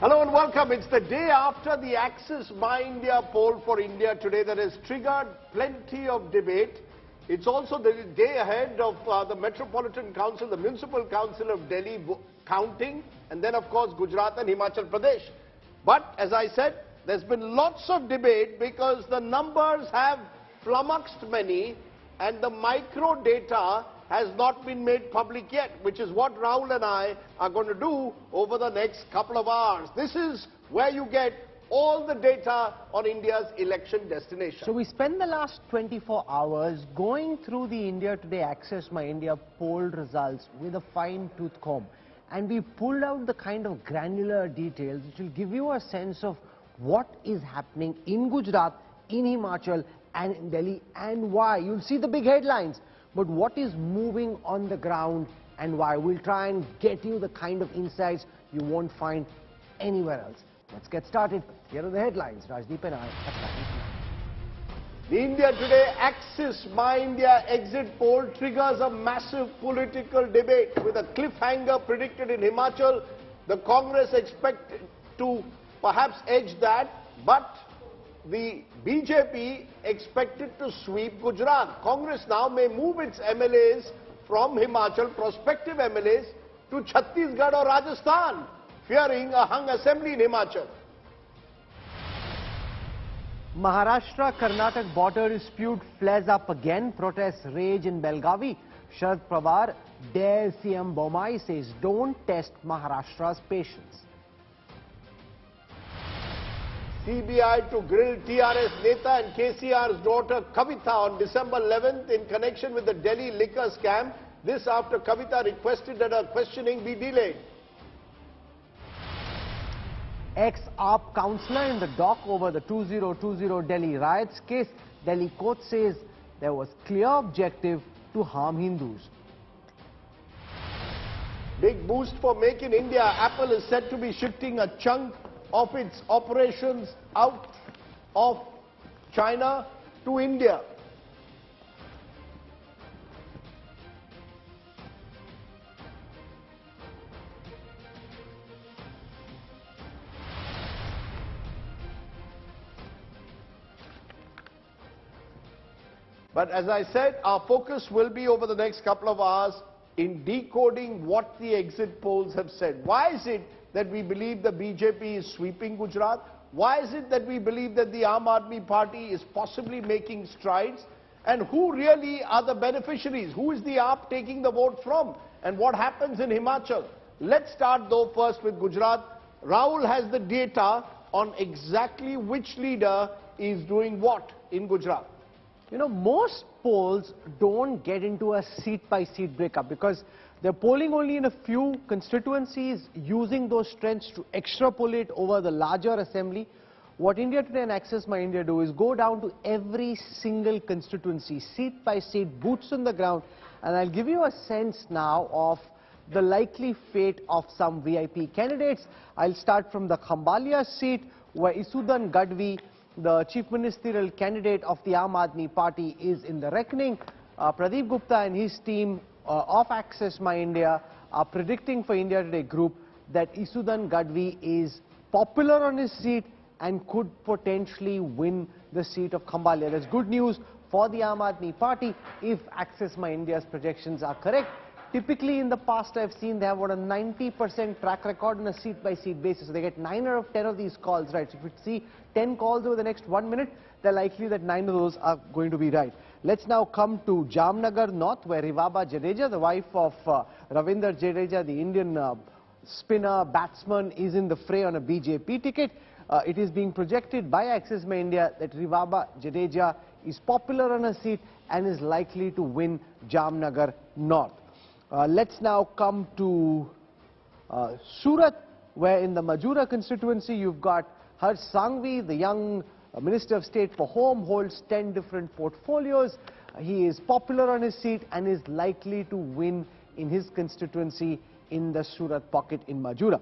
Hello and welcome. It's the day after the Axis My India poll for India today that has triggered plenty of debate. It's also the day ahead of the Metropolitan Council, the Municipal Council of Delhi counting, and then of course Gujarat and Himachal Pradesh. But as I said, there's been lots of debate because the numbers have flummoxed many and the micro data has not been made public yet, which is what Rahul and I are going to do over the next couple of hours. This is where you get all the data on India's election destination. So we spent the last 24 hours going through the India Today Access My India poll results with a fine-tooth comb. And we pulled out the kind of granular details which will give you a sense of what is happening in Gujarat, in Himachal and in Delhi and why. You'll see the big headlines. But what is moving on the ground and why? We'll try and get you the kind of insights you won't find anywhere else. Let's get started. Here are the headlines. Rajdeep and I are starting. The India Today Axis My India exit poll triggers a massive political debate with a cliffhanger predicted in Himachal. The Congress expected to perhaps edge that, but the BJP expected to sweep Gujarat. Congress now may move its MLAs from Himachal, prospective MLAs, to Chhattisgarh or Rajasthan, fearing a hung assembly in Himachal. Maharashtra-Karnataka border dispute flares up again. Protests rage in Belgavi. Sharad Pawar dares CM Bommai, says don't test Maharashtra's patience. CBI to grill TRS Neta and KCR's daughter Kavita on December 11th in connection with the Delhi liquor scam. This after Kavita requested that her questioning be delayed. Ex-AAP councillor in the dock over the 2020 Delhi riots case. Delhi court says there was clear objective to harm Hindus. Big boost for Make in India. Apple is said to be shifting a chunk of its operations out of China to India. But as I said, our focus will be over the next couple of hours in decoding what the exit polls have said. Why is it that we believe the BJP is sweeping Gujarat? Why is it that we believe that the Aam Aadmi Party is possibly making strides? And who really are the beneficiaries? Who is the AAP taking the vote from? And what happens in Himachal? Let's start though first with Gujarat. Rahul has the data on exactly which leader is doing what in Gujarat. You know, most polls don't get into a seat-by-seat breakup because they're polling only in a few constituencies, using those strengths to extrapolate over the larger assembly. What India Today and Access My India do is go down to every single constituency, seat by seat, boots on the ground, and I'll give you a sense now of the likely fate of some VIP candidates. I'll start from the Khambalia seat, where Isudan Gadvi, the chief ministerial candidate of the Aam Aadmi Party, is in the reckoning. Pradeep Gupta and his team of Access My India are predicting for India Today Group that Isudan Gadvi is popular on his seat and could potentially win the seat of Khambalia. That's good news for the Aam Aadmi Party if Access My India's projections are correct. Typically in the past I've seen they have about a 90% track record on a seat-by-seat basis. So they get 9 out of 10 of these calls right. So if you see 10 calls over the next 1 minute, they're likely that 9 of those are going to be right. Let's now come to Jamnagar North, where Rivaba Jadeja, the wife of Ravinder Jadeja, the Indian spinner, batsman, is in the fray on a BJP ticket. It is being projected by Access My India that Rivaba Jadeja is popular on a seat and is likely to win Jamnagar North. Let's now come to Surat, where in the Majura constituency you've got Harsh Sanghvi, the young Minister of State for Home, holds 10 different portfolios. He is popular on his seat and is likely to win in his constituency in the Surat pocket in Majura.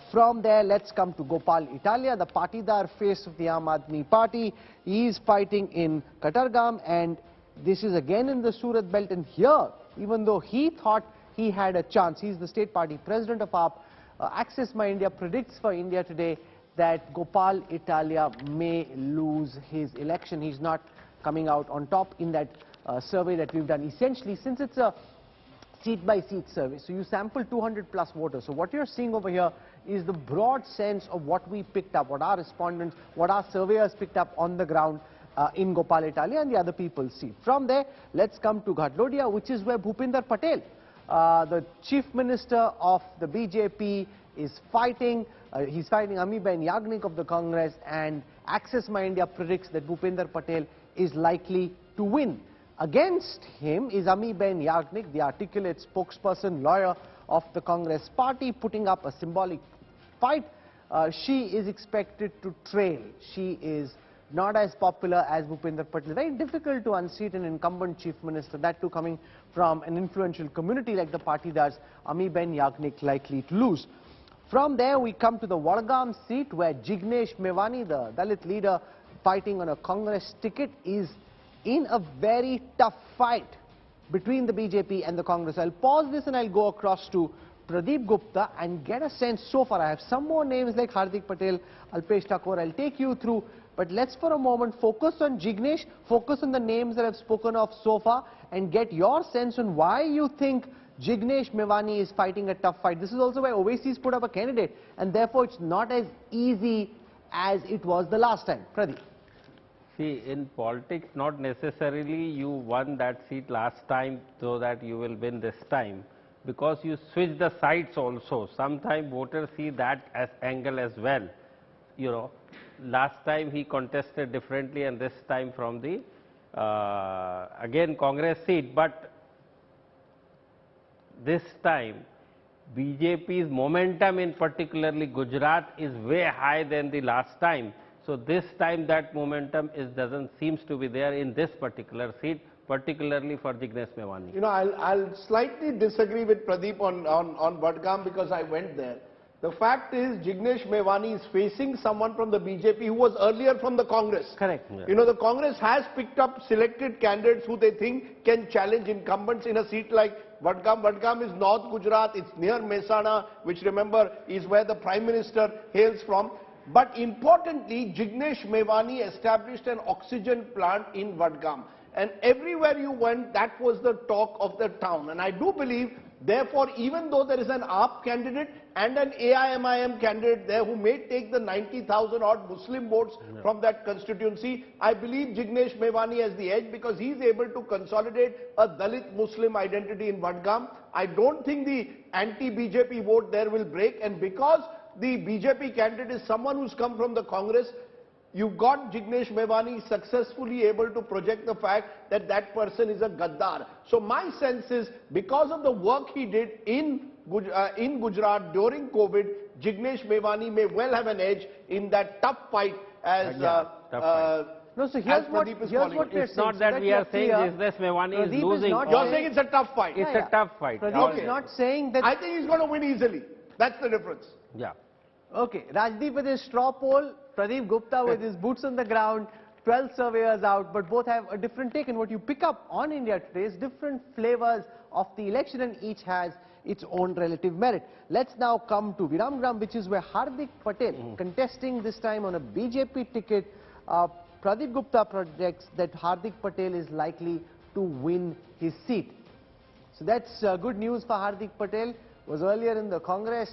From there, let's come to Gopal Italia, the Patidar face of the Aam Aadmi Party. He is fighting in Katargam, and this is again in the Surat belt. And here, even though he thought he had a chance, he's the state party president of AAP, Access My India predicts for India today that Gopal Italia may lose his election. He's not coming out on top in that survey that we've done. Essentially, since it's a seat-by-seat survey, so you sample 200 plus voters. So what you're seeing over here is the broad sense of what we picked up, what our respondents, what our surveyors picked up on the ground in Gopal Italia and the other people's seat. From there, let's come to Ghatlodia, which is where Bhupinder Patel, the Chief Minister of the BJP, is fighting. He's fighting Amiben Yagnik of the Congress, and Access My India predicts that Bhupinder Patel is likely to win. Against him is Amiben Yagnik, the articulate spokesperson, lawyer of the Congress party, putting up a symbolic fight. She is expected to trail. She is not as popular as Bhupinder Patel. Very difficult to unseat an incumbent chief minister, that too coming from an influential community like the party does. Amiben Yagnik likely to lose. From there we come to the Vadgam seat, where Jignesh Mevani, the Dalit leader fighting on a Congress ticket, is in a very tough fight between the BJP and the Congress. I'll pause this and I'll go across to Pradeep Gupta and get a sense so far. I have some more names like Hardik Patel, Alpesh Thakur, I'll take you through. But let's for a moment focus on Jignesh, focus on the names that I've spoken of so far, and get your sense on why you think Jignesh Mevani is fighting a tough fight. This is also why Owaisi's put up a candidate, and therefore it's not as easy as it was the last time. Pradeep. See, in politics, not necessarily you won that seat last time so that you will win this time, because you switch the sides also. Sometimes voters see that as angle as well. You know, last time he contested differently, and this time from the again Congress seat. But this time BJP's momentum in particularly Gujarat is way higher than the last time. So this time that momentum doesn't seems to be there in this particular seat, particularly for Jignesh Mevani. You know, I'll slightly disagree with Pradeep on Vadgam, because I went there. The fact is, Jignesh Mevani is facing someone from the BJP who was earlier from the Congress. Correct. Yeah. You know, the Congress has picked up selected candidates who they think can challenge incumbents in a seat like Vadgam. Vadgam is North Gujarat, it's near Mehsana, which remember is where the Prime Minister hails from. But importantly, Jignesh Mevani established an oxygen plant in Vadgam. And everywhere you went, that was the talk of the town. And I do believe, therefore, even though there is an AAP candidate and an AIMIM candidate there who may take the 90,000 odd Muslim votes from that constituency, I believe Jignesh Mevani has the edge, because he is able to consolidate a Dalit Muslim identity in Vadgam. I don't think the anti-BJP vote there will break, and because the BJP candidate is someone who's come from the Congress, you got Jignesh Mevani successfully able to project the fact that that person is a Gaddar. So my sense is, because of the work he did in Gujarat during COVID, Jignesh Mevani may well have an edge in that tough fight as No, so here's what we're saying. It's not that we are saying Jignesh Mevani is losing. You're saying it's a tough fight. It's a tough fight. Pradeep is not saying that. I think he's going to win easily. That's the difference. Yeah. Okay, Rajdeep with his straw poll, Pradeep Gupta with his boots on the ground, 12 surveyors out, but both have a different take. And what you pick up on India today is different flavors of the election, and each has its own relative merit. Let's now come to Viramgram, which is where Hardik Patel, contesting this time on a BJP ticket. Pradeep Gupta projects that Hardik Patel is likely to win his seat. So that's good news for Hardik Patel. Was earlier in the Congress,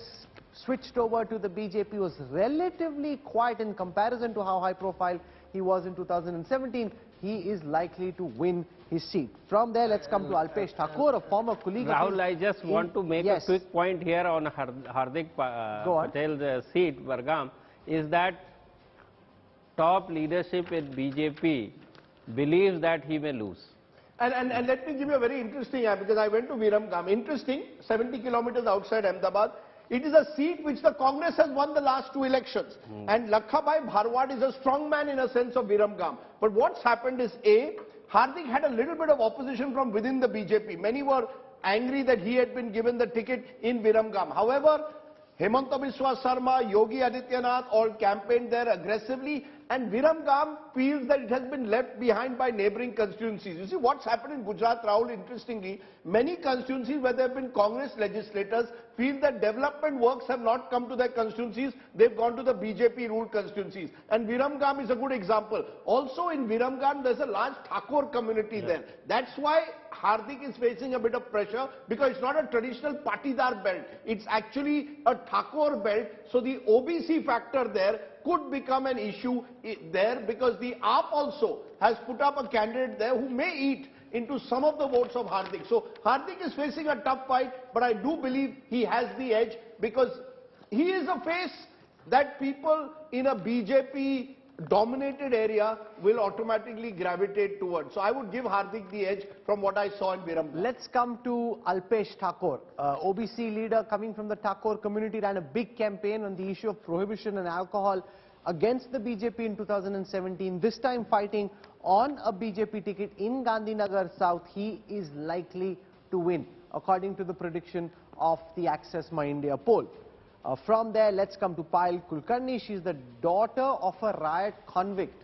switched over to the BJP, was relatively quiet in comparison to how high profile he was in 2017. He is likely to win his seat. From there, let's come to Alpesh Thakur, a former colleague of his. Rahul, I just want to make a quick point here on Hardik Patel's seat, Vadgam, is that top leadership in BJP believes that he may lose. And let me give you a very interesting, because I went to Viramgam. Interesting, 70 kilometers outside Ahmedabad. It is a seat which the Congress has won the last two elections. And Lakhabhai Bharwad is a strong man in a sense of Viramgam. But what's happened is, A, Hardik had a little bit of opposition from within the BJP. Many were angry that he had been given the ticket in Viramgam. However, Hemanta Biswa Sarma, Yogi Adityanath all campaigned there aggressively, and Viramgam feels that it has been left behind by neighboring constituencies. You see what's happened in Gujarat, Rahul, interestingly, many constituencies where there have been Congress legislators feel that development works have not come to their constituencies, they've gone to the BJP ruled constituencies. And Viramgam is a good example. Also in Viramgam there's a large Thakur community there. That's why Hardik is facing a bit of pressure, because it's not a traditional Patidar belt. It's actually a Thakur belt. So the OBC factor there could become an issue there, because the AAP also has put up a candidate there who may eat into some of the votes of Hardik. So Hardik is facing a tough fight, but I do believe he has the edge, because he is a face that people in a BJP dominated area will automatically gravitate towards. So I would give Hardik the edge from what I saw in Viramgam. Let's come to Alpesh Thakur. OBC leader coming from the Thakur community ran a big campaign on the issue of prohibition and alcohol against the BJP in 2017. This time fighting on a BJP ticket in Gandhinagar South. He is likely to win, according to the prediction of the Access My India poll. From there, let's come to Payal Kulkarni. She's the daughter of a riot convict.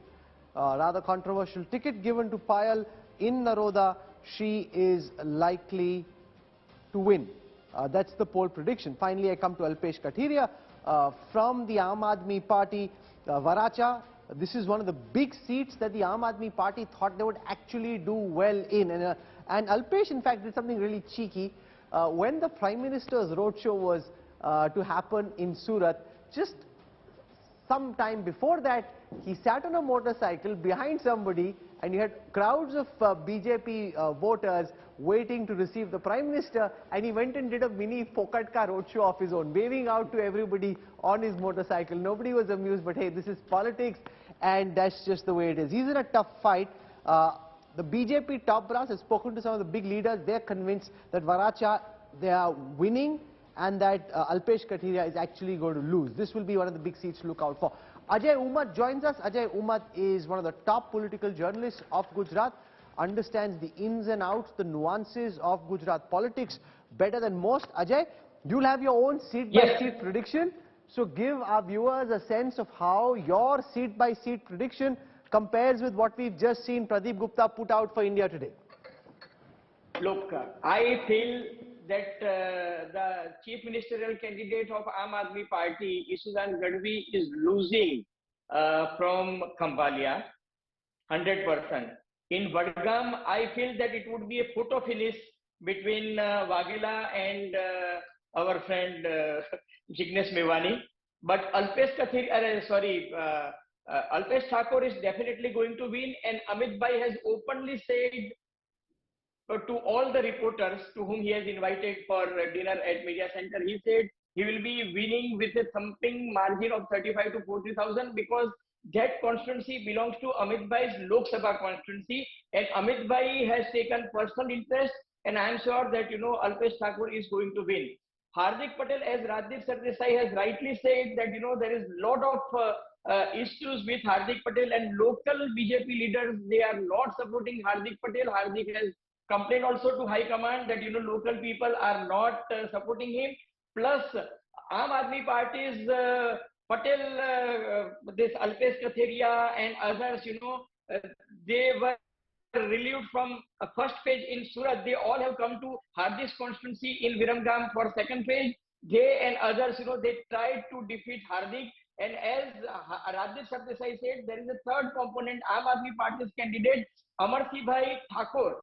Rather controversial ticket given to Payal in Naroda. She is likely to win. That's the poll prediction. Finally, I come to Alpesh Kathiria from the Aam Aadmi Party, Varacha. This is one of the big seats that the Aam Aadmi Party thought they would actually do well in. And Alpesh, in fact, did something really cheeky. When the Prime Minister's roadshow was to happen in Surat, just some time before that, he sat on a motorcycle behind somebody, and you had crowds of BJP voters waiting to receive the Prime Minister, and he went and did a mini Pokatka roadshow of his own, waving out to everybody on his motorcycle. Nobody was amused, but hey, this is politics, and that's just the way it is. He's in a tough fight. The BJP top brass has spoken to some of the big leaders. They're convinced that Varacha, they are winning, and that Alpesh Kathiria is actually going to lose. This will be one of the big seats to look out for. Ajay Umat joins us. Ajay Umat is one of the top political journalists of Gujarat, understands the ins and outs, the nuances of Gujarat politics better than most. Ajay, you'll have your own seat-by-seat prediction. So give our viewers a sense of how your seat-by-seat prediction compares with what we've just seen Pradeep Gupta put out for India today. Look, I feel that the chief ministerial candidate of Aam Aadmi Party, Isudan Gadvi, is losing from Khambhalia, 100%. In Vadgam, I feel that it would be a photo finish between Waghela and our friend Jignesh Mewani. But Alpesh Alpesh Thakur is definitely going to win, and Amit Bhai has openly said to all the reporters to whom he has invited for dinner at Media Center, he said he will be winning with a thumping margin of 35 to 40,000, because that constituency belongs to Amit Bhai's Lok Sabha constituency, and Amit Bhai has taken personal interest, and I am sure that, Alpesh Thakur is going to win. Hardik Patel, as Rajdeep Sardesai has rightly said, that, there is a lot of issues with Hardik Patel, and local BJP leaders, they are not supporting Hardik Patel. Hardik has complained also to High Command that, local people are not supporting him. Plus, Aam Aadmi Party's Patel, this Alpesh Kathiria and others, they were relieved from a first phase in Surat. They all have come to Hardik's constituency in Viramgam for second phase. They and others, they tried to defeat Hardik. And as Rajdeep Sardesai said, there is a third component. Aam Aadmi Party's candidate, Amarsi Bhai Thakur,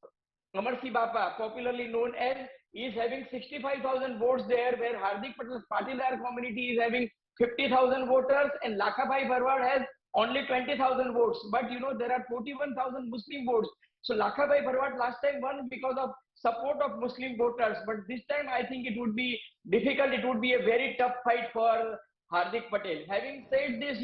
Amarsi Bapa, popularly known as, is having 65,000 votes there, where Hardik Patel's Patidar community is having 50,000 voters, and Lakhabhai Bharwad has only 20,000 votes. But there are 41,000 Muslim votes. So Lakhabhai Bharwad last time won because of support of Muslim voters. But this time I think it would be difficult. It would be a very tough fight for Hardik Patel. Having said this,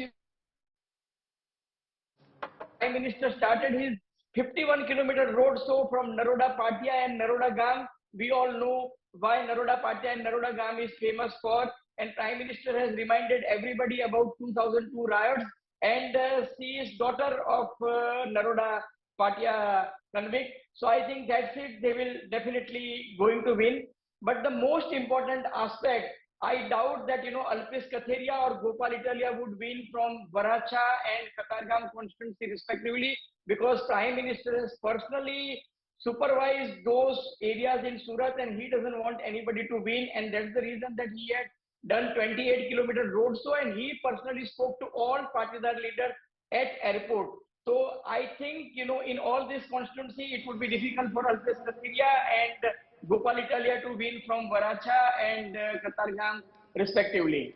Prime Minister started his 51-kilometer road show from Naroda Patia and Naroda Gam. We all know why Naroda Patia and Naroda Gam is famous for, and Prime Minister has reminded everybody about 2002 riots, and she is daughter of Naroda Patia convict. So I think that's it. They will definitely going to win. But the most important aspect I doubt that, Alpesh Katheria or Gopal Italia would win from Varacha and Katargam constituency respectively, because Prime Minister has personally supervised those areas in Surat and he doesn't want anybody to win, and that's the reason that he had done 28-kilometer road show and he personally spoke to all Patidar leaders at airport. So I think, in all this constituency, it would be difficult for Alpesh Katheria and Gopal Italia to win from Varacha and Katargam respectively.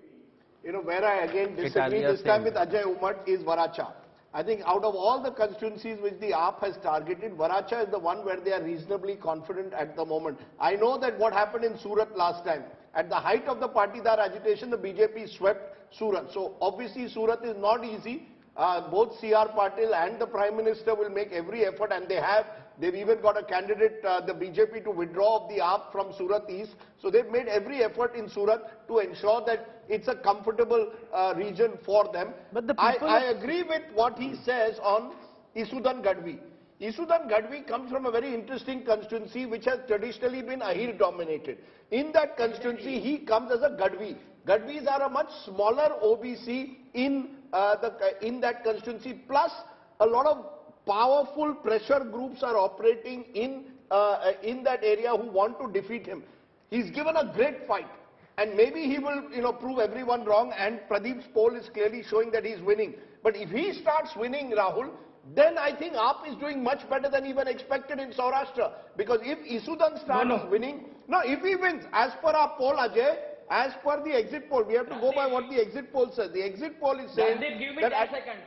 Where I again disagree this time with Ajay Umad is Varacha. I think out of all the constituencies which the AAP has targeted, Varacha is the one where they are reasonably confident at the moment. I know that what happened in Surat last time, at the height of the Patidar agitation, the BJP swept Surat. So obviously Surat is not easy. Both C.R. Patil and the Prime Minister will make every effort, and they've even got a candidate, the BJP, to withdraw of the AAP from Surat East. So they've made every effort in Surat to ensure that it's a comfortable region for them. But I agree with what he says on Isudan Gadvi. Isudan Gadvi comes from a very interesting constituency which has traditionally been Ahir dominated. In that constituency, he comes as a Gadvi. Gadvis are a much smaller OBC in that constituency, plus a lot of powerful pressure groups are operating in that area who want to defeat him. He's given a great fight, and maybe he will prove everyone wrong, and Pradeep's poll is clearly showing that he's winning. But if he starts winning, Rahul, then I think AAP is doing much better than even expected in Saurashtra. Because if Isudan starts winning, if he wins, as per our poll, Ajay, as per the exit poll, we have to go by what the exit poll says. The exit poll is saying give me 10 seconds.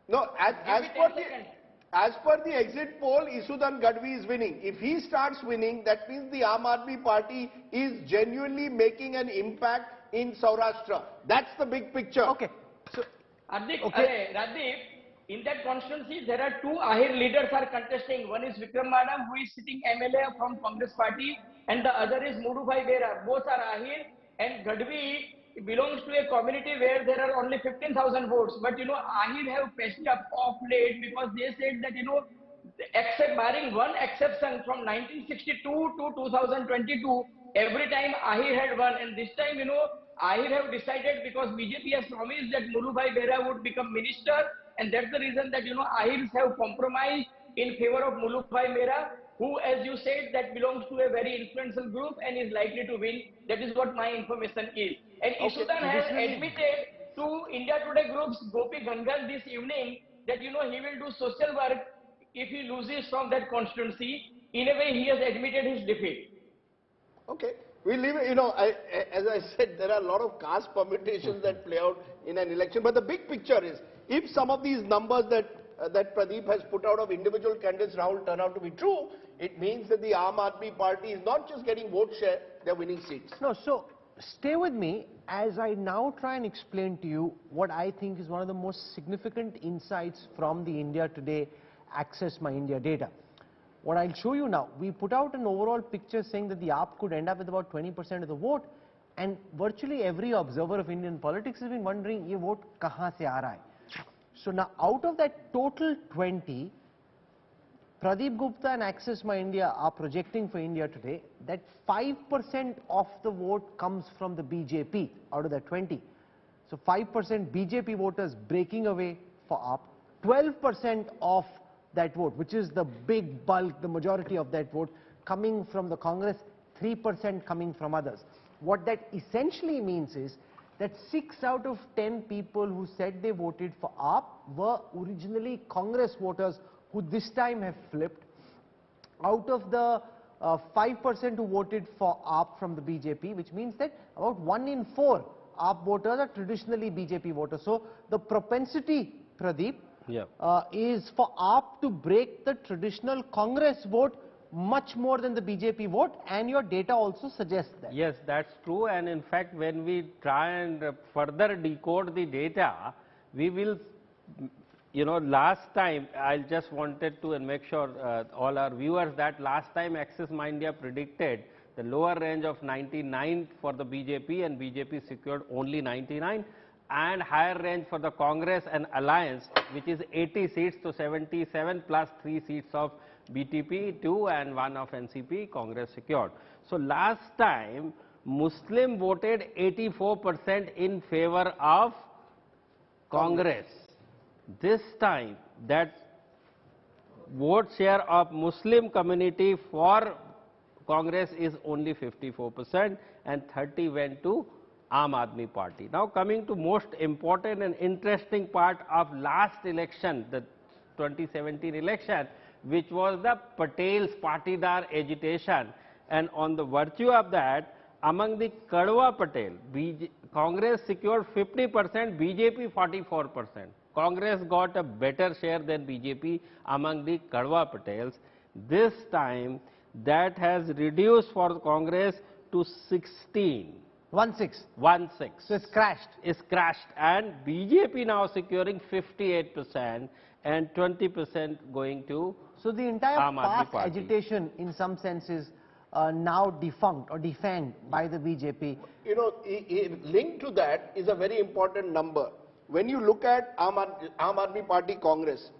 No, as per the exit poll, Isudan Gadvi is winning. If he starts winning, that means the Aam Aadmi Party is genuinely making an impact in Saurashtra. That's the big picture. Okay. So, Rajdeep, in that constituency, there are two Ahir leaders are contesting. One is Vikram Madam, who is sitting MLA from Congress Party, and the other is Mudubhai Bera. Both are Ahir, and Gadvi belongs to a community where there are only 15,000 votes. But Ahir have patched up off late because they said that except barring one exception from 1962 to 2022, every time Ahir had won, and this time Ahir have decided, because BJP has promised that Mudubhai Bera would become minister, and that's the reason that Ahirs have compromised in favor of Mudubhai Bera, who, as you said, that belongs to a very influential group and is likely to win. That is what my information is. And Isudan has admitted to India Today Group's Gopi Gangan this evening that he will do social work if he loses from that constituency. In a way, he has admitted his defeat. Okay. We leave it, as I said, there are a lot of caste permutations that play out in an election. But the big picture is, if some of these numbers that Pradeep has put out of individual candidates, Rahul, turn out to be true, it means that the Aam Aadmi Party is not just getting vote share, they're winning seats. No, so stay with me as I now try and explain to you what I think is one of the most significant insights from the India Today Access My India data. What I'll show you now, we put out an overall picture saying that the AAP could end up with about 20% of the vote, and virtually every observer of Indian politics has been wondering, ye vote kahan se aa raha hai? So now, out of that total 20, Pradeep Gupta and Access My India are projecting for India Today that 5% of the vote comes from the BJP out of that 20. So 5% BJP voters breaking away for AAP, 12% of that vote, which is the big bulk, the majority of that vote, coming from the Congress, 3% coming from others. What that essentially means is that 6 out of 10 people who said they voted for AAP were originally Congress voters who this time have flipped. Out of the 5% who voted for AAP from the BJP, which means that about 1 in 4 AAP voters are traditionally BJP voters. So the propensity, Pradeep, is for AAP to break the traditional Congress vote much more than the BJP vote, and your data also suggests that. Yes, that's true, and in fact when we try and further decode the data, we will, last time, I just wanted to make sure all our viewers that last time Access My India predicted the lower range of 99 for the BJP, and BJP secured only 99, and higher range for the Congress and Alliance, which is 80 seats to 77 plus 3 seats of BTP, 2 and 1 of NCP, Congress secured. So last time, Muslim voted 84% in favor of Congress. This time, that vote share of Muslim community for Congress is only 54% and 30 went to Aam Aadmi Party. Now coming to most important and interesting part of last election, the 2017 election, which was the Patel's Patidar agitation, and on the virtue of that, among the Kadwa Patel, Congress secured 50%, BJP 44%. Congress got a better share than BJP among the Kadwa Patels. This time, that has reduced for Congress to 16. 1-6. 1-6. So it's crashed. It's crashed, and BJP now securing 58% and 20% going to So the entire Aam Aadmi past Party. agitation, in some sense, is now defunct or defanged by the BJP. You know, linked to that is a very important number. When you look at Aam Aadmi Party Congress,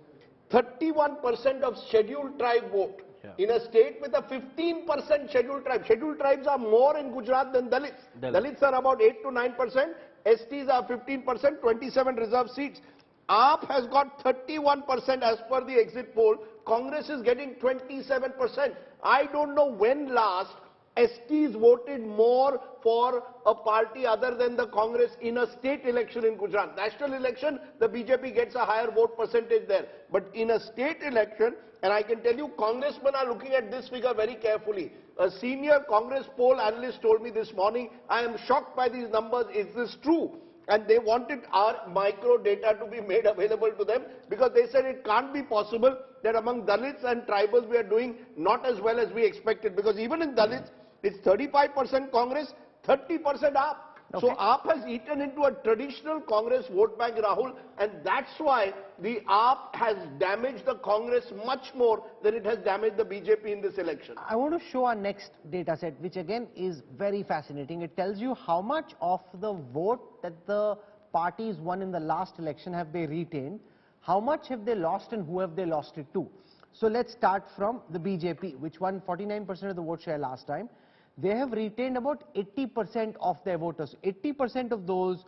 31% of scheduled tribe vote. Yeah. In a state with a 15% scheduled tribe. Scheduled tribes are more in Gujarat than Dalits. Dalits are about 8 to 9%. STs are 15%, 27 reserved seats. AAP has got 31% as per the exit poll. Congress is getting 27%. I don't know when last STs voted more for a party other than the Congress in a state election in Gujarat. National election, the BJP gets a higher vote percentage there. But in a state election, and I can tell you, congressmen are looking at this figure very carefully. A senior Congress poll analyst told me this morning, I am shocked by these numbers. Is this true? And they wanted our micro data to be made available to them because they said it can't be possible that among Dalits and tribals we are doing not as well as we expected, because even in Dalits, it's 35% Congress, 30% AAP. Okay. So AAP has eaten into a traditional Congress vote bank, Rahul, and that's why the AAP has damaged the Congress much more than it has damaged the BJP in this election. I want to show our next data set, which again is very fascinating. It tells you how much of the vote that the parties won in the last election have they retained, how much have they lost, and who have they lost it to. So let's start from the BJP, which won 49% of the vote share last time. They have retained about 80% of their voters. 80% of those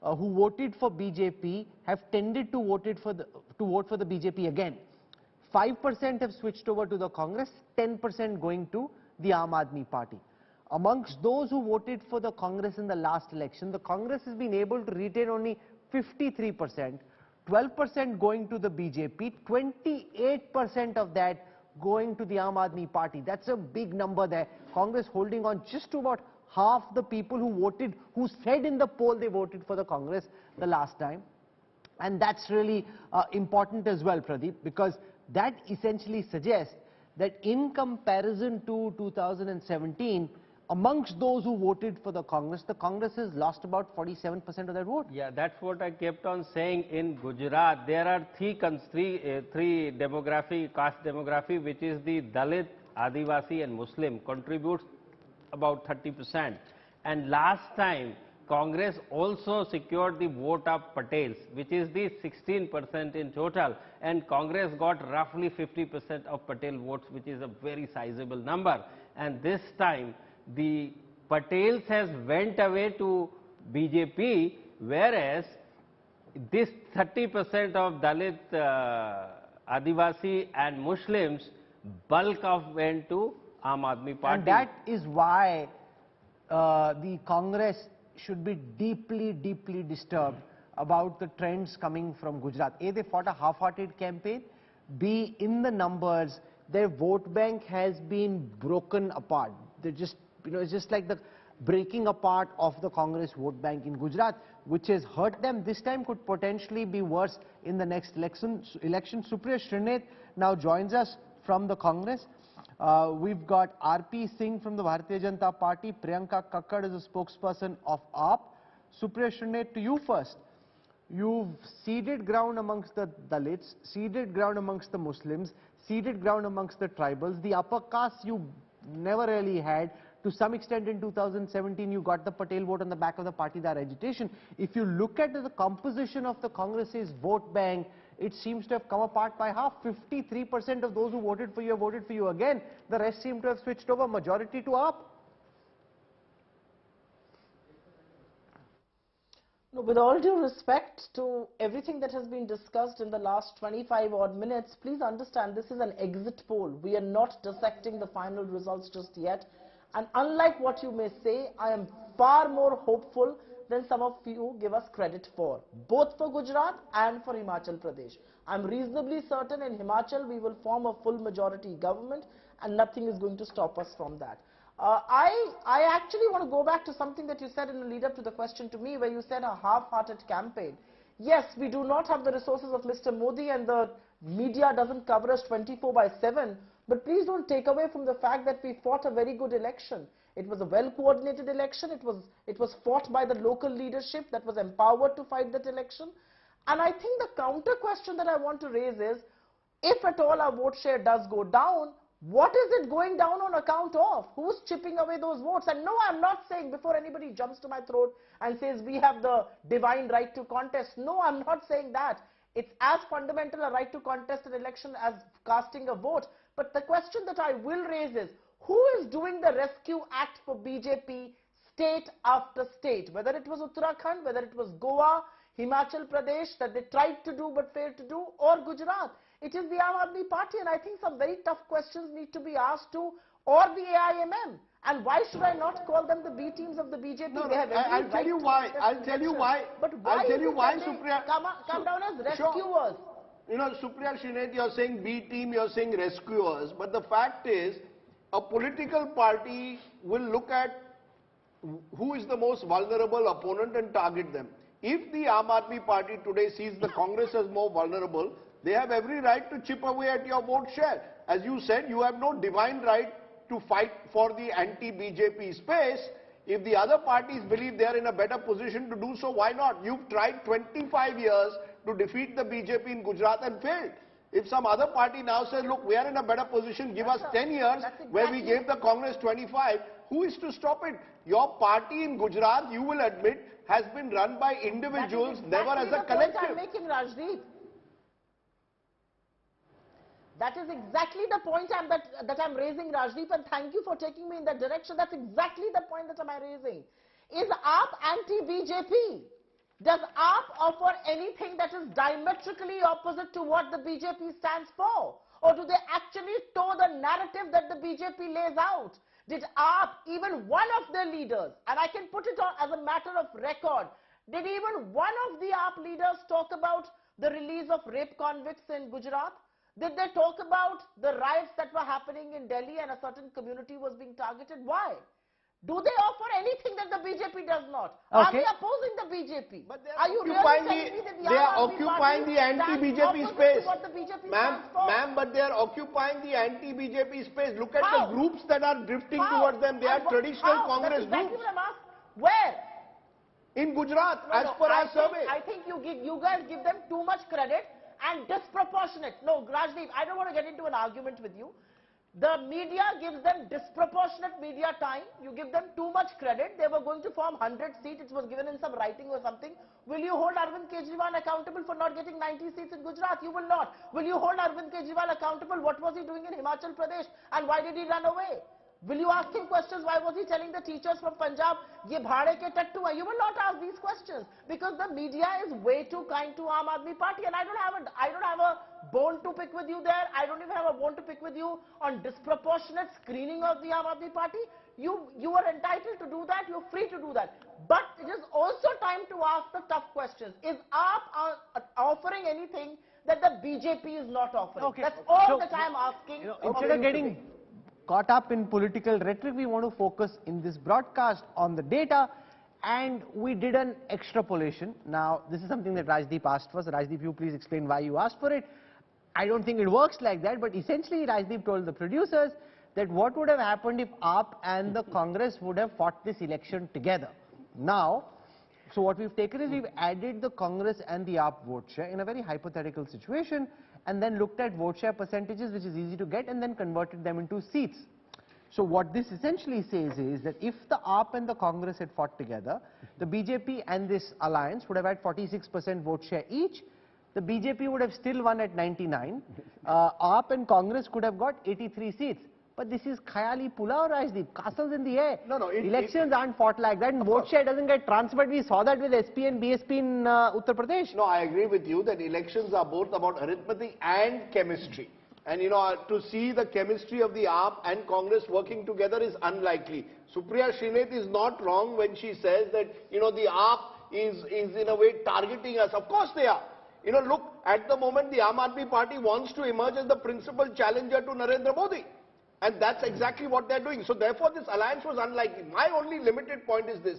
who voted for BJP have tended to vote for the BJP again. 5% have switched over to the Congress, 10% going to the Aam Aadmi Party. Amongst those who voted for the Congress in the last election, the Congress has been able to retain only 53%, 12% going to the BJP, 28% of that going to the Aam Aadmi Party. That's a big number there. Congress holding on just to about half the people who voted, who said in the poll they voted for the Congress the last time. And that's really important as well, Pradeep, because that essentially suggests that in comparison to 2017, amongst those who voted for the Congress has lost about 47% of their vote. Yeah, that's what I kept on saying. In Gujarat, there are three demography, caste demography, which is the Dalit, Adivasi and Muslim, contributes about 30%. And last time, Congress also secured the vote of Patels, which is the 16% in total. And Congress got roughly 50% of Patel votes, which is a very sizable number. And this time, the Patels has went away to BJP, whereas this 30% of Dalit, Adivasi and Muslims, bulk of went to Aam Aadmi Party. And that is why the Congress should be deeply, deeply disturbed about the trends coming from Gujarat. A, they fought a half-hearted campaign. B, in the numbers, their vote bank has been broken apart. They're just, it's just like the breaking apart of the Congress vote bank in Gujarat, which has hurt them. This time could potentially be worse in the next election. Supriya Srinath now joins us from the Congress. We've got R.P. Singh from the Bharatiya Janata Party. Priyanka Kakkad is a spokesperson of AAP. Supriya Srinath, to you first. You've ceded ground amongst the Dalits, ceded ground amongst the Muslims, ceded ground amongst the tribals. The upper castes you never really had. To some extent in 2017 you got the Patel vote on the back of the Patidar agitation. If you look at the composition of the Congress's vote bank, it seems to have come apart by half. 53% of those who voted for you have voted for you again. The rest seem to have switched over, majority to AAP. No, with all due respect to everything that has been discussed in the last 25 odd minutes, please understand this is an exit poll. We are not dissecting the final results just yet. And unlike what you may say, I am far more hopeful than some of you give us credit for, both for Gujarat and for Himachal Pradesh. I'm reasonably certain in Himachal we will form a full majority government and nothing is going to stop us from that. I actually want to go back to something that you said in the lead up to the question to me, where you said a half-hearted campaign. Yes, we do not have the resources of Mr. Modi and the media doesn't cover us 24/7, but please don't take away from the fact that we fought a very good election. It was a well-coordinated election. It was fought by the local leadership that was empowered to fight that election. And I think the counter question that I want to raise is, if at all our vote share does go down, what is it going down on account of? Who's chipping away those votes? And no, I'm not saying, before anybody jumps to my throat and says we have the divine right to contest. No, I'm not saying that. It's as fundamental a right to contest an election as casting a vote. But the question that I will raise is, who is doing the rescue act for BJP state after state? Whether it was Uttarakhand, whether it was Goa, Himachal Pradesh that they tried to do but failed to do, or Gujarat. It is the Aam Aadmi Party, and I think some very tough questions need to be asked to, or the AIMM. And why should I not call them the B teams of the BJP? No, I'll tell you why. I'll tell you why. But why I'll tell you why, they Supriya. come down as rescuers? Sure. You know, Supriya Shrinet, you're saying B team, you're saying rescuers. But the fact is, a political party will look at who is the most vulnerable opponent and target them. If the Aam Aadmi Party today sees the Congress as more vulnerable, they have every right to chip away at your vote share. As you said, you have no divine right to fight for the anti-BJP space. If the other parties believe they are in a better position to do so, why not? You've tried 25 years to defeat the BJP in Gujarat and failed. If some other party now says, look, we are in a better position, give us 10 years, where we gave the Congress 25, who is to stop it? Your party in Gujarat, you will admit, has been run by individuals, never as a collective. I'm making, Rajdeep. That is exactly the point that I'm raising, Rajdeep, and thank you for taking me in that direction. That's exactly the point that I'm raising. Is AAP anti-BJP? Does AAP offer anything that is diametrically opposite to what the BJP stands for? Or do they actually toe the narrative that the BJP lays out? Did AAP, even one of their leaders, and I can put it on as a matter of record, did even one of the AAP leaders talk about the release of rape convicts in Gujarat? Did they talk about the riots that were happening in Delhi and a certain community was being targeted? Why? Do they offer anything that the BJP does not? Okay. Are they opposing the BJP? But are you really telling me that they are occupying the anti-BJP space. Ma'am, but they are occupying the anti-BJP space. Look at How? the groups that are drifting towards them. They are traditional Congress That's exactly groups. what I'm asking. Where? In Gujarat, as per our survey. I think you guys give them too much credit and disproportionate. No, Rajdeep, I don't want to get into an argument with you. The media gives them disproportionate media time. You give them too much credit. They were going to form 100 seats. It was given in some writing or something. Will you hold Arvind Kejriwal accountable for not getting 90 seats in Gujarat? You will not. Will you hold Arvind Kejriwal accountable? What was he doing in Himachal Pradesh? And why did he run away? Will you ask him questions? Why was he telling the teachers from Punjab, ye bhade ke tattu hai? You will not ask these questions because the media is way too kind to Aam Aadmi Party, and I don't have a bone to pick with you there. I don't even have a bone to pick with you on disproportionate screening of the Aam Aadmi Party. You are entitled to do that. You're free to do that. But it is also time to ask the tough questions. Is AAP offering anything that the BJP is not offering? Okay. That's all that I'm asking. Instead of getting caught up in political rhetoric, we want to focus in this broadcast on the data, and we did an extrapolation. Now, this is something that Rajdeep asked for. So Rajdeep, you please explain why you asked for it. I don't think it works like that, but essentially Rajdeep told the producers that what would have happened if AAP and the Congress would have fought this election together. Now, so what we've taken is we've added the Congress and the AAP vote share in a very hypothetical situation, and then looked at vote share percentages, which is easy to get, and then converted them into seats. So what this essentially says is that if the AAP and the Congress had fought together, the BJP and this alliance would have had 46% vote share each. The BJP would have still won at 99. AAP and Congress could have got 83 seats. But this is Khayali Pulao, Rajdeep. Castles in the air. No. Elections aren't fought like that. And vote share doesn't get transferred. We saw that with SP and BSP in Uttar Pradesh. No, I agree with you that elections are both about arithmetic and chemistry. And to see the chemistry of the AAP and Congress working together is unlikely. Supriya Srinath is not wrong when she says that, the AAP is in a way targeting us. Of course they are. Look, at the moment the Aam Aadmi Party wants to emerge as the principal challenger to Narendra Modi. And that's exactly what they're doing. So therefore this alliance was unlikely. My only limited point is this,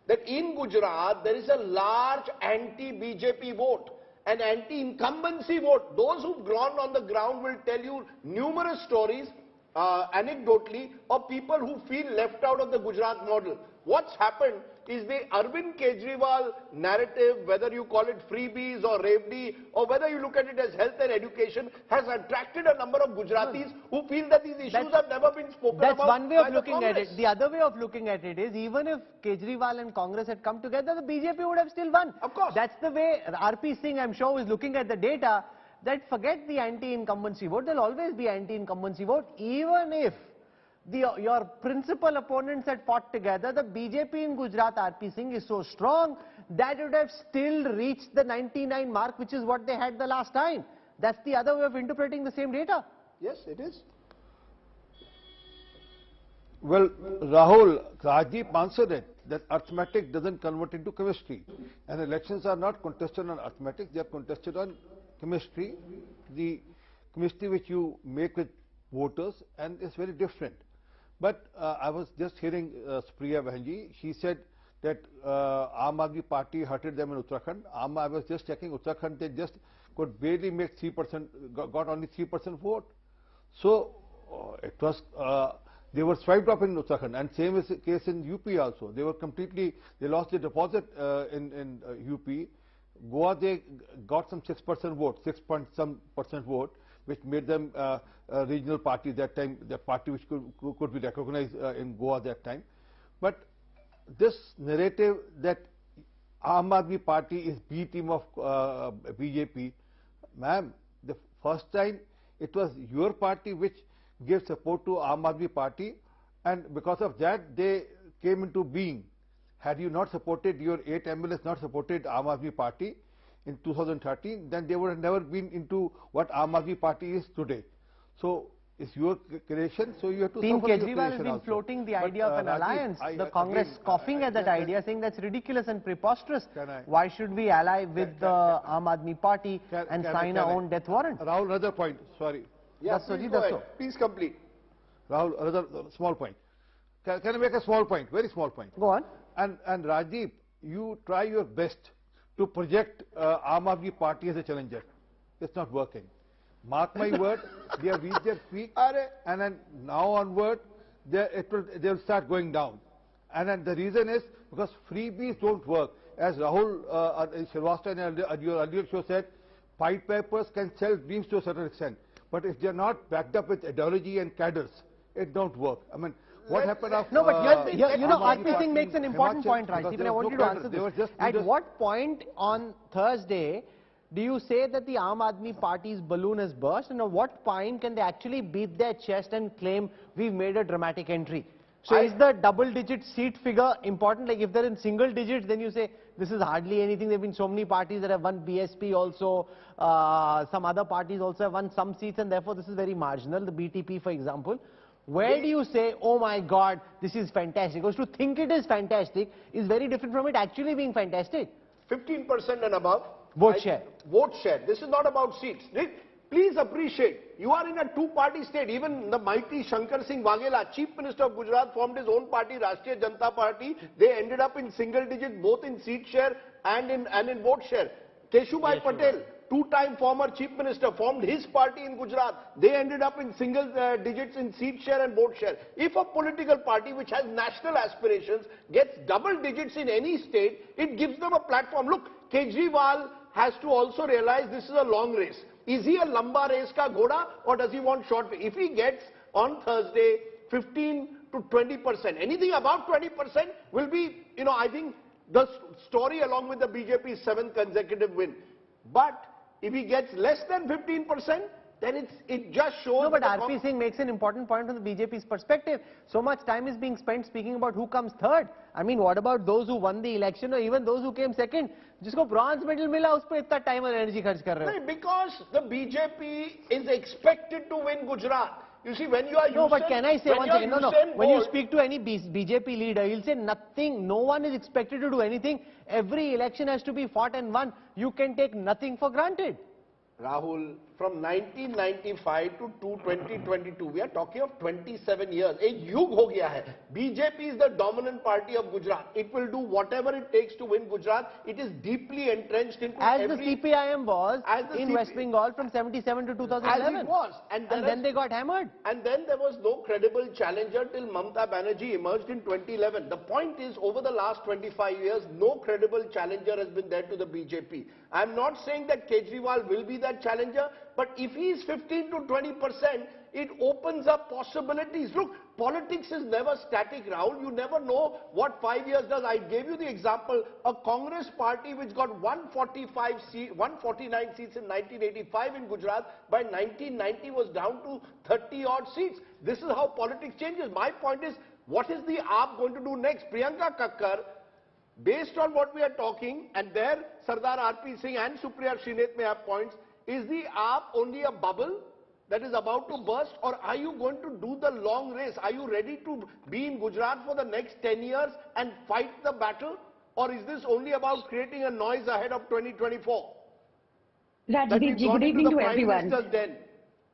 that in Gujarat there is a large anti-BJP vote. An anti-incumbency vote. Those who've gone on the ground will tell you numerous stories, anecdotally, of people who feel left out of the Gujarat model. What's happened is the Arvind Kejriwal narrative, whether you call it freebies or Revdi, or whether you look at it as health and education, has attracted a number of Gujaratis who feel that these issues have never been spoken about. That's one way of looking at Congress. it. The other way of looking at it is, even if Kejriwal and Congress had come together, the BJP would have still won. Of course. That's the way RP Singh, I'm sure, was looking at the data, that forget the anti-incumbency vote, there'll always be anti-incumbency vote, even if your principal opponents had fought together. The BJP in Gujarat, RP Singh, is so strong that it would have still reached the 99 mark, which is what they had the last time. That's the other way of interpreting the same data. Yes, it is. Well, Rahul, Rajdeep answered it, that arithmetic doesn't convert into chemistry. And elections are not contested on arithmetic, they are contested on chemistry. The chemistry which you make with voters, and it's very different. But I was just hearing Supriya Bahanji, she said that Aam Aadmi Party hurted them in Uttarakhand. I was just checking Uttarakhand, they just could barely make 3%, got only 3% vote. So it was, they were swiped off in Uttarakhand, and same is the case in UP also. They were completely, they lost the deposit in UP. Goa, they got some 6% vote, 6 point some percent vote, which made them a regional party that time, the party which could be recognized in Goa that time. But this narrative that Aam Aadmi Party is B team of BJP, ma'am, the first time it was your party which gave support to Aam Aadmi Party, and because of that they came into being. Had you not supported, your 8 MLAs not supported Aam Aadmi Party in 2013, then they would have never been into what Aam Aadmi Party is today. So it's your creation, so you have to Team suffer your Kejriwal has creation been also. floating the But, idea of an Rajdeep, alliance. The Congress scoffing at that idea, saying that's ridiculous and preposterous. Why should we ally with the Aam Aadmi Party and sign our own death warrant? Rahul, another point, sorry. Yes, please go ahead. Please complete. Rahul, another small point. Can I make a small point, very small point? Go on. And Rajdeep, you try your best to project Aam Aadmi Party as a challenger. It's not working. Mark my word, they have reached their peak, and then now onward, they'll start going down. And then the reason is because freebies don't work. As Rahul Srivastava in your earlier show said, Pied Pipers can sell dreams to a certain extent, but if they're not backed up with ideology and cadres, it don't work. I mean, what happened after... No, but RP Singh makes an important point, Rajdeep, and I want you to answer this. At what point on Thursday do you say that the Aam Aadmi Party's balloon has burst, and at what point can they actually beat their chest and claim we've made a dramatic entry? So is the double-digit seat figure important? Like if they're in single digits, then you say this is hardly anything. There have been so many parties that have won, BSP also, some other parties also have won some seats, and therefore this is very marginal, the BTP for example. Where do you say, oh my God, this is fantastic? Because to think it is fantastic is very different from it actually being fantastic. 15% and above. Vote share. Vote share. This is not about seats. Please appreciate, you are in a two-party state. Even the mighty Shankar Singh Waghela, Chief Minister of Gujarat, formed his own party, Rashtriya Janata Party. They ended up in single digit both in seat share and in vote share. Keshubai Patel, two-time former Chief Minister, formed his party in Gujarat. They ended up in single digits in seat share and vote share. If a political party which has national aspirations gets double digits in any state, it gives them a platform. Look, Kejriwal has to also realize this is a long race. Is he a lamba race ka ghoda, or does he want short? If he gets on Thursday 15 to 20%, anything above 20% will be, I think the story along with the BJP's 7th consecutive win. But if he gets less than 15%, then it just shows... No, but that RP Singh makes an important point from the BJP's perspective. So much time is being spent speaking about who comes third. I mean, what about those who won the election or even those who came second? Jisko bronze medal mila, us par itna time and energy kharch kar rahe ho. No, because the BJP is expected to win Gujarat. You see, when you are... No, but can I say one thing? No, no. When you Bolt, speak to any BJP leader, he'll say nothing, no one is expected to do anything. Every election has to be fought and won. You can take nothing for granted. Rahul, from 1995 to 2022, we are talking of 27 years. A yug ho gaya hai. BJP is the dominant party of Gujarat. It will do whatever it takes to win Gujarat. It is deeply entrenched into As the CPIM was in West Bengal from 77 to 2011. As it was. And then they got hammered. And then there was no credible challenger till Mamata Banerjee emerged in 2011. The point is, over the last 25 years, no credible challenger has been there to the BJP. I'm not saying that Kejriwal will be that challenger, but if he is 15 to 20%, it opens up possibilities. Look, politics is never static, Rahul. You never know what 5 years does. I gave you the example, a Congress party which got 149 seats in 1985 in Gujarat, by 1990 was down to 30 odd seats. This is how politics changes. My point is, what is the AAP going to do next? Priyanka Kakkar, based on what we are talking, and there Sardar RP Singh and Supriya Shrinet may have points, is the AAP only a bubble that is about to burst, or are you going to do the long race? Are you ready to be in Gujarat for the next 10 years and fight the battle? Or is this only about creating a noise ahead of 2024? Rajdeep, good evening to everyone. Den.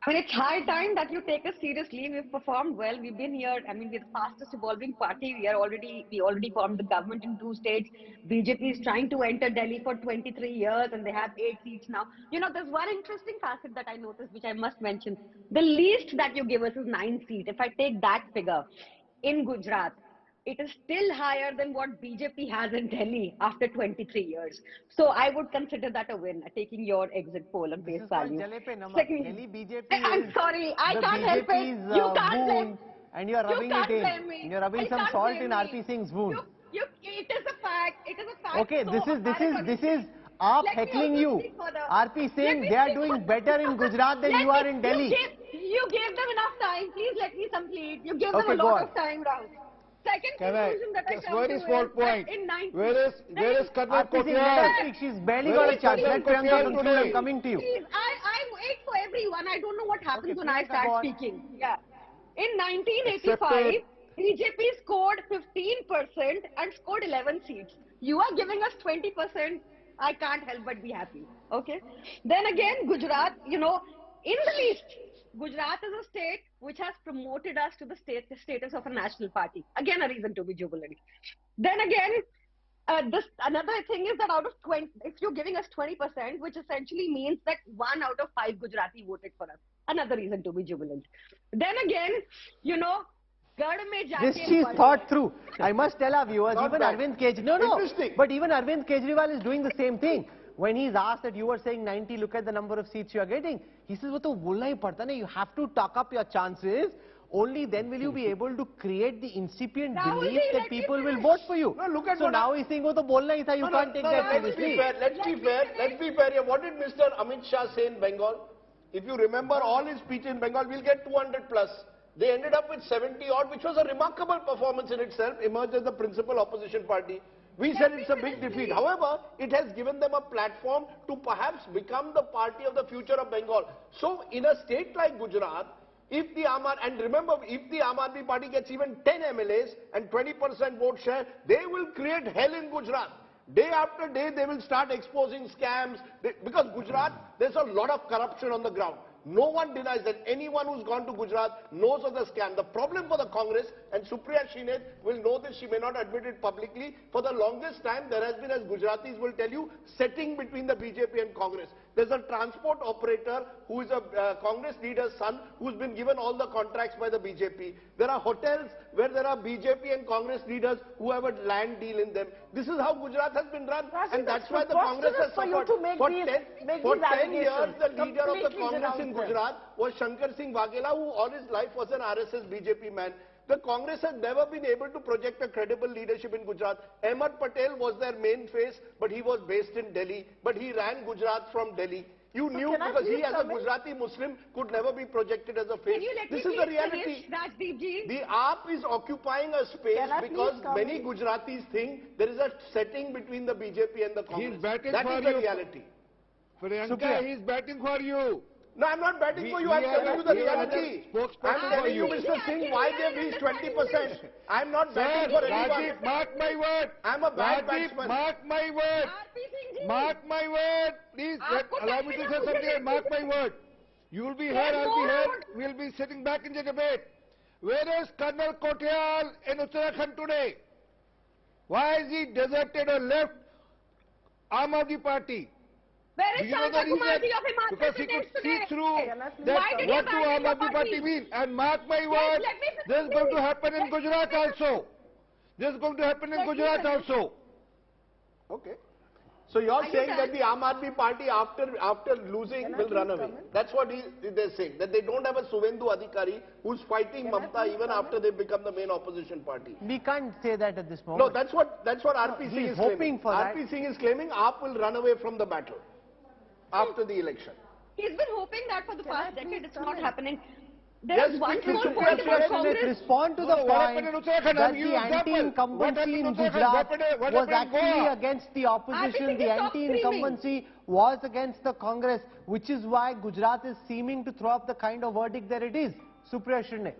I mean, it's high time that you take us seriously. We've performed well. We've been here. I mean, we're the fastest evolving party. We already formed the government in 2 states. BJP is trying to enter Delhi for 23 years and they have 8 seats now. You know, there's one interesting facet that I noticed, which I must mention. The least that you give us is 9 seats. If I take that figure in Gujarat, it is still higher than what BJP has in Delhi after 23 years. So I would consider that a win, taking your exit poll on face value. Delhi BJP I'm sorry, I can't help it. You can't blame. And you are rubbing it in. You're rubbing some salt in RP Singh's wound. It is a fact. It is a fact. Okay, this is AAP heckling you. RP Singh, they are doing better in Gujarat than you are in Delhi. You gave them enough time. Please let me complete. You gave them a lot of time, Rahul. Second conclusion that I come to small point. Where is Kanwal? She's barely got a chance. Let Priyanka conclude. I'm coming to you. Please, I wait for everyone. I don't know what happens when I start speaking. Yeah. In 1985, BJP scored 15% and scored 11 seats. You are giving us 20%. I can't help but be happy. Okay. Then again, Gujarat, you know, in the least, Gujarat is a state which has promoted us to the status of a national party. Again, a reason to be jubilant. Then again, another thing is that out of 20, if you're giving us 20%, which essentially means that 1 out of 5 Gujarati voted for us. Another reason to be jubilant. Then again, you know, this she's thought through. I must tell our viewers, even Arvind Kejriwal, but even Arvind Kejriwal is doing the same thing. When he's asked that you were saying 90, look at the number of seats you are getting. He says, you have to talk up your chances. Only then will you be able to create the incipient belief that people will vote for you. No, look at so now he's saying, you can't take that seriously. Let's be fair here. What did Mr. Amit Shah say in Bengal? If you remember all his speech in Bengal, we'll get 200 plus. They ended up with 70 odd, which was a remarkable performance in itself, emerged as the principal opposition party. We said it's a big defeat. However, it has given them a platform to perhaps become the party of the future of Bengal. So, in a state like Gujarat, if the and remember, if the Aam Aadmi Party gets even 10 MLAs and 20% vote share, they will create hell in Gujarat. Day after day, they will start exposing scams. Because Gujarat, there's a lot of corruption on the ground. No one denies that. Anyone who's gone to Gujarat knows of the scam. The problem for the Congress, and Supriya Shrinet will know this, she may not admit it publicly, for the longest time there has been, as Gujaratis will tell you, setting between the BJP and Congress. There's a transport operator who is a Congress leader's son who's been given all the contracts by the BJP. There are hotels where there are BJP and Congress leaders who have a land deal in them. This is how Gujarat has been run, and that's why the Congress has suffered. For 10 years, the leader of the Congress in Gujarat was Shankar Singh Waghela, who all his life was an RSS BJP man. The Congress has never been able to project a credible leadership in Gujarat. Ahmed Patel was their main face, but he was based in Delhi. But he ran Gujarat from Delhi. You knew can I because he please as a come in? Gujarati Muslim could never be projected as a Can face. you let This me is the please reality. finish, Rajdeep ji? The AAP is occupying a space Can I please because come many in? Gujaratis think there is a setting between the BJP and the Congress. batting That for is the you. reality. Priyanka, he's batting for you. No, I'm not batting for you. we I'm have telling you the we have reality. a spokesperson I'm for telling you, you. Mr. Singh, why they've reached 20%. I'm not Sir, batting for anyone. Rajdeep, mark my word. I'm a bad Rajdeep, batsman. mark my word. RP Singh ji. Mark my word. Please allow me to say something. Mark my word. You will be here, I'll be here. We'll be sitting back in the debate. Where is Kanwal in Uttarakhand today? Why is he deserted or left Aam Aadmi Party? Where Do is you know the Shankar Kumar reason? ji of Himachal Because he could Pradesh see today? through Can I please that Why did he what do abandon Aam the Aadmi Party party? mean. And mark my Yes, word, let me finish, this is going to please. happen in Let me Gujarat finish. also. This is going to happen in Let me Gujarat finish. also. Okay. So you're Are you saying that done? the Aam Aadmi Party after losing Can I will please run away. come in? That's what they're saying. That they don't have a Suvendu Adhikari who's fighting Can I Mamta please even come after they become the main opposition party. We can't say that at this No, moment. that's what RP Singh he's is hoping claiming. for that. RP Singh is claiming AAP will run away from the battle after the election. He's been hoping that for the Can I past decade. please It's come not in? happening. There Yes, is one quickly, more Supriya, point about Supriya, Congress. Respond to No, the no, what point happened in Uttarakhand? that I'll give the you an example. What anti-incumbency happened in in Uttarakhand? Gujarat What was happened in actually Goa? against the opposition. think The you stop anti-incumbency was against the Congress, which is why Gujarat is seeming to throw up the kind of verdict that it is. Supriya Shirne.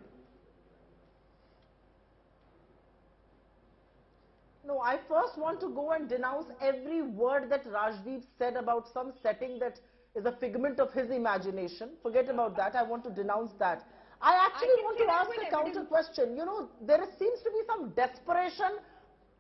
No, I first want to go and denounce every word that Rajdeep said about some setting that is a figment of his imagination. Forget about that. I want to denounce that. I actually can want say to that ask with a counter evidence. question. You know, seems to be some desperation.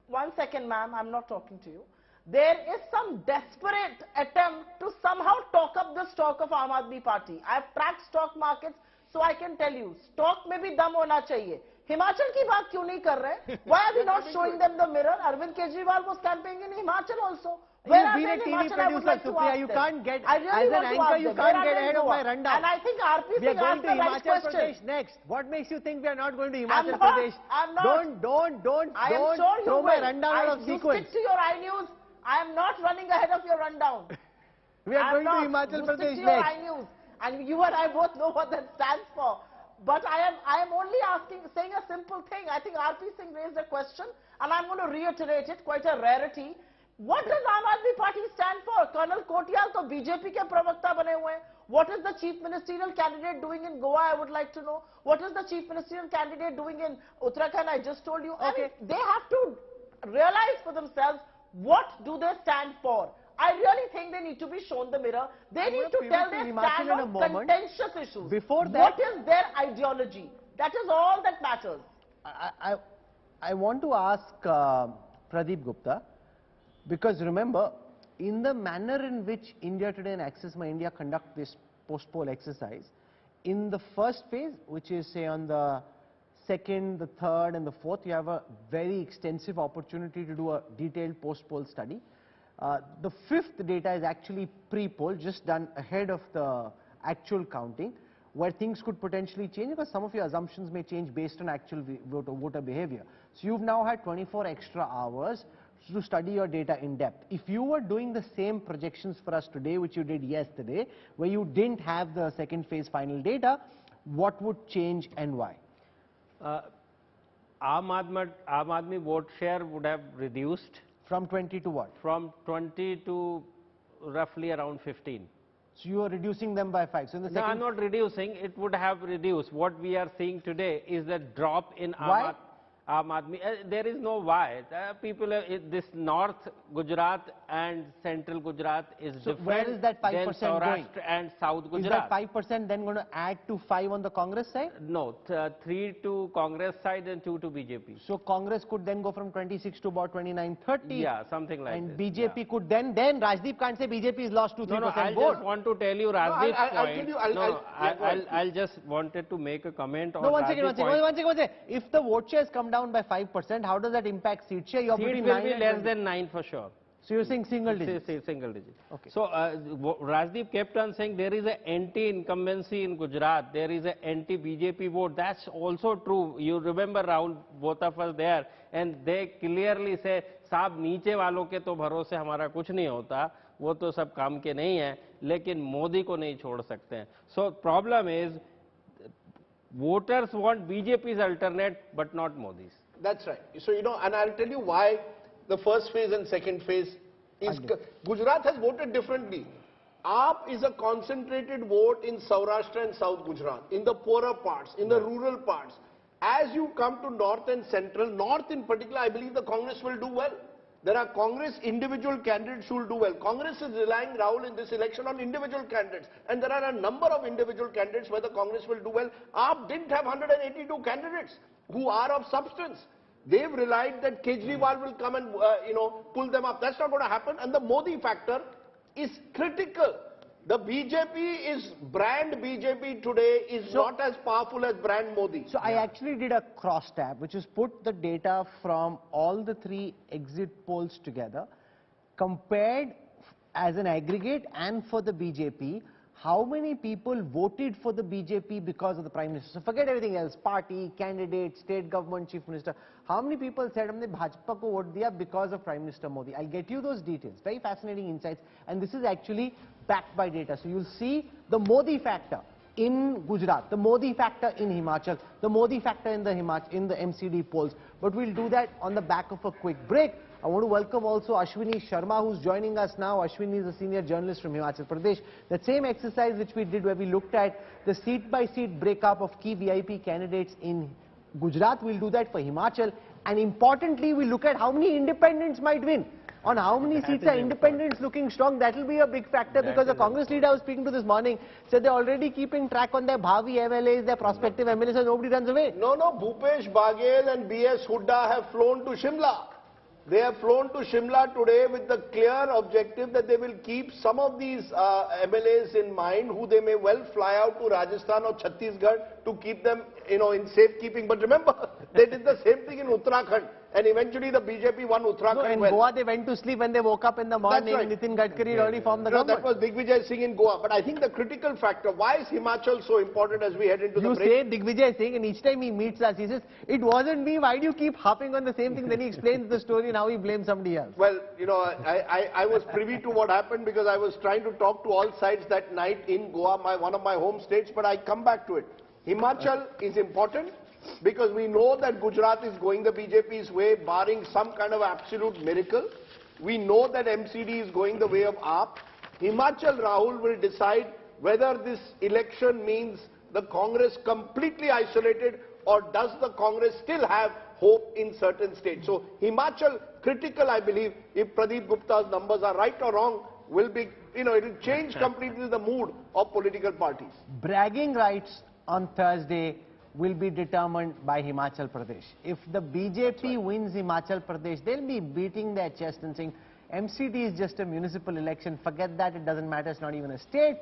1 second, ma'am, I'm not talking to you. There is some desperate attempt to somehow talk up the stock of Aam Aadmi Party. I've tracked stock markets, so I can tell you, stock में भी दम होना चाहिए. Himachal की बात क्यों नहीं कर रहे? Why are we not showing them the mirror? Arvind Kejriwal was campaigning in Himachal also. Where You've are been they a in TV Himachal? I would producer, like to Supriya. ask You them. can't get, I really as an want to anchor, ask you them. can't Where are get they in ahead of Goa? my rundown. And I think RP We are Singh going asked to the right Himachal question. Pradesh next. What makes you think we are not going to I'm Himachal not. Pradesh? I'm not. Don't I am sure you throw will. my rundown out of You sequence. stick to your iNews. I am not running ahead of your rundown. We are I'm going to not. Himachal You stick Pradesh to your next. iNews. And you and I both know what that stands for. But I am only saying a simple thing. I think RP Singh raised a question, and I'm going to reiterate it, quite a rarity. What does Aam Aadmi Party stand for? Colonel Kotiyal to BJP ke pravakta bane hue. What is the chief ministerial candidate doing in Goa? I would like to know. What is the chief ministerial candidate doing in Uttarakhand? I just told you. I mean, they have to realize for themselves what do they stand for. I really think they need to be shown the mirror. They need to tell their stand on contentious issues. Before that, what is their ideology? That is all that matters. I want to ask Pradeep Gupta, because remember, in the manner in which India Today and Access My India conduct this post-poll exercise, in the first phase, which is say on the second, the third and the fourth, you have a very extensive opportunity to do a detailed post-poll study. The fifth data is actually pre-poll, just done ahead of the actual counting, where things could potentially change because some of your assumptions may change based on actual voter behavior. So you've now had 24 extra hours to study your data in depth. If you were doing the same projections for us today, which you did yesterday, where you didn't have the second phase final data, what would change and why? Aam Aadmi vote share would have reduced. From 20 to what? From 20 to roughly around 15. So you are reducing them by 5. So in the No, second... I'm not reducing. It would have reduced. What we are seeing today is the drop in Why? Aam Aadmi. There is no why. People, this North Gujarat and Central Gujarat is So different where is that 5% than going? Saurashtra and South Is Gujarat. that 5% then going to add to 5 on the Congress side? No, 3 to Congress side and 2 to BJP. So Congress could then go from 26 to about 29, 30. Yeah, something like and this. BJP yeah. could then Rajdeep can't say BJP has lost 2-3% No, I vote. just want to tell you Rajdeep's I'll point. tell you, I'll just wanted to make a comment on No, one Rajdeep's second. point. If the vote shares come down by 5%, how does that impact seat share? You're Seats between will 9 be and less 20. than 9 for sure. So you're saying single digits? Single digit. Okay. So Rajdeep kept on saying there is an anti-incumbency in Gujarat, there is an anti-BJP vote. That's also true. You remember Rahul, both of us there, and they clearly say, साहब नीचे वालों के तो भरोसे हमारा कुछ नहीं होता, वो तो सब काम के नहीं है, लेकिन मोदी को नहीं छोड़ सकते हैं. So problem is, voters want BJP's alternate, but not Modi's. That's right. So, and I'll tell you why the first phase and second phase is... Gujarat has voted differently. AAP is a concentrated vote in Saurashtra and South Gujarat, in the poorer parts, in the rural parts. As you come to North and Central, North in particular, I believe the Congress will do well. There are Congress individual candidates who will do well. Congress is relying, Rahul, in this election on individual candidates. And there are a number of individual candidates where the Congress will do well. AAP didn't have 182 candidates who are of substance. They've relied that Kejriwal will come and, pull them up. That's not going to happen. And the Modi factor is critical. The brand BJP today is not as powerful as brand Modi. So I actually did a cross-tab, which is put the data from all the 3 exit polls together, compared as an aggregate and for the BJP, how many people voted for the BJP because of the Prime Minister. So forget everything else, party, candidate, state government, chief minister. How many people said, "Humne Bhajpa ko vote diya because of Prime Minister Modi"? I'll get you those details. Very fascinating insights. And this is actually backed by data. So you'll see the Modi factor in Gujarat, the Modi factor in Himachal, the Modi factor in the MCD polls. But we'll do that on the back of a quick break. I want to welcome also Ashwini Sharma, who's joining us now. Ashwini is a senior journalist from Himachal Pradesh. That same exercise which we did where we looked at the seat-by-seat breakup of key VIP candidates in Gujarat, we'll do that for Himachal. And importantly, we'll look at how many independents might win. On how many seats are independents looking strong, that will be a big factor, because the Congress leader I was speaking to this morning said they're already keeping track on their Bhavi MLAs, their prospective MLAs, so nobody runs away. No, Bhupesh Baghel and B.S. Hooda have flown to Shimla. They have flown to Shimla today with the clear objective that they will keep some of these MLAs in mind, who they may well fly out to Rajasthan or Chhattisgarh to keep them, in safekeeping. But remember, they did the same thing in Uttarakhand. And eventually the BJP won Uttarakhand. No, in Goa they went to sleep when they woke up in the morning. Right. Nitin Gadkari already formed the government. That was Digvijay Singh in Goa. But I think the critical factor, why is Himachal so important as we head into the break? You say Digvijay Singh, and each time he meets us, he says, "It wasn't me, why do you keep harping on the same thing?" Then he explains the story and how he blames somebody else. Well, I was privy to what happened because I was trying to talk to all sides that night in Goa, one of my home states, but I come back to it. Himachal is important, because we know that Gujarat is going the BJP's way, barring some kind of absolute miracle. We know that MCD is going the way of AAP. Himachal, Rahul, will decide whether this election means the Congress completely isolated, or does the Congress still have hope in certain states. So Himachal, critical, I believe, if Pradeep Gupta's numbers are right or wrong, will be, it will change completely the mood of political parties. Bragging rights on Thursday will be determined by Himachal Pradesh. If the BJP wins Himachal Pradesh, they'll be beating their chest and saying, MCD is just a municipal election, forget that, it doesn't matter, it's not even a state.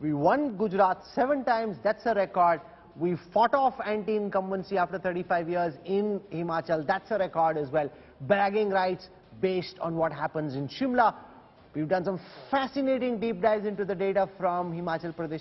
We won Gujarat 7 times, that's a record. We fought off anti-incumbency after 35 years in Himachal, that's a record as well. Bragging rights based on what happens in Shimla. We've done some fascinating deep dives into the data from Himachal Pradesh.